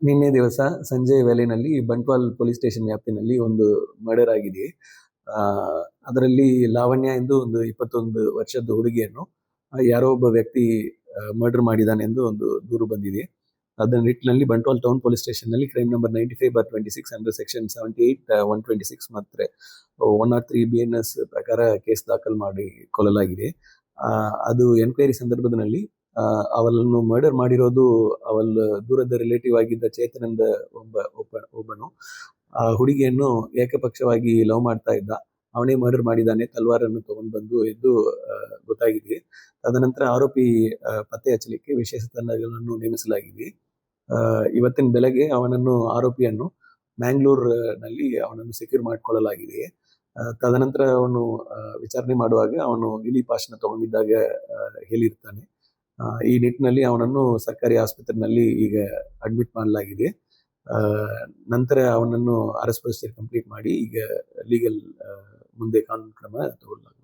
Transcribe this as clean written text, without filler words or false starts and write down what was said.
ನಿನ್ನೆ ದಿವಸ ಸಂಜೆ ವೇಳೆನಲ್ಲಿ ಬಂಟ್ವಾಲ್ ಪೊಲೀಸ್ ಸ್ಟೇಷನ್ ವ್ಯಾಪ್ತಿನಲ್ಲಿ ಒಂದು ಮರ್ಡರ್ ಆಗಿದೆ. ಆ, ಅದರಲ್ಲಿ ಲಾವಣ್ಯ ಎಂದು ಒಂದು 21 ವರ್ಷದ ಹುಡುಗಿಯನ್ನು ಯಾರೋ ಒಬ್ಬ ವ್ಯಕ್ತಿ ಮರ್ಡರ್ ಮಾಡಿದ್ದಾನೆಂದು ಒಂದು ದೂರು ಬಂದಿದೆ. ಅದರ ನಿಟ್ಟಿನಲ್ಲಿ ಬಂಟ್ವಾಲ್ ಟೌನ್ ಪೊಲೀಸ್ ಸ್ಟೇಷನ್ ನಲ್ಲಿ ಕ್ರೈಮ್ ನಂಬರ್ 95/26 ಅಂಡರ್ ಸೆಕ್ಷನ್ 78 126 ಮತ್ತೆ 103 BNS ಪ್ರಕಾರ ಕೇಸ್ ದಾಖಲು ಮಾಡಿ ಕೊಲ್ಲಲಾಗಿದೆ. ಅದು ಎನ್ಕ್ವೈರಿ ಸಂದರ್ಭದಲ್ಲಿ ಅವಳನ್ನು ಮರ್ಡರ್ ಮಾಡಿರೋದು ಅವಳ ದೂರದ ರಿಲೇಟಿವ್ ಆಗಿದ್ದ ಚೇತನ್ ಎಂದ ಒಬ್ಬನು ಆ ಹುಡುಗಿಯನ್ನು ಏಕಪಕ್ಷವಾಗಿ ಲವ್ ಮಾಡ್ತಾ ಇದ್ದ. ಅವನೇ ಮರ್ಡರ್ ಮಾಡಿದ್ದಾನೆ, ತಲ್ವಾರನ್ನು ತಗೊಂಡು ಬಂದು ಎಂದು ಗೊತ್ತಾಗಿದೆ. ತದನಂತರ ಆರೋಪಿ ಪತ್ತೆ ಹಚ್ಚಲಿಕ್ಕೆ ವಿಶೇಷ ತಂಡಗಳನ್ನು ನೇಮಿಸಲಾಗಿದೆ. ಇವತ್ತಿನ ಬೆಳಗ್ಗೆ ಆರೋಪಿಯನ್ನು ಮ್ಯಾಂಗ್ಳೂರ್ ನಲ್ಲಿ ಅವನನ್ನು ಸೆಕ್ಯೂರ್ ಮಾಡಿಕೊಳ್ಳಲಾಗಿದೆ. ತದನಂತರ ಅವನು ವಿಚಾರಣೆ ಮಾಡುವಾಗ ಅವನು ಇಲಿ ಪಾಶನ ತಗೊಂಡಿದ್ದಾಗ ಹೇಳಿರ್ತಾನೆ. ಈ ನಿಟ್ಟಿನಲ್ಲಿ ಅವನನ್ನು ಸರ್ಕಾರಿ ಆಸ್ಪತ್ರೆಯಲ್ಲಿ ಈಗ ಅಡ್ಮಿಟ್ ಮಾಡಲಾಗಿದೆ. ನಂತರ ಅವನನ್ನು ಅರೆಸ್ಟ್ ಪ್ರೊಸೀಜರ್ ಕಂಪ್ಲೀಟ್ ಮಾಡಿ ಈಗ ಲೀಗಲ್ ಮುಂದೆ ಕಾನೂನು ಕ್ರಮ ತಗೊಳ್ಳಲಾಗಿದೆ.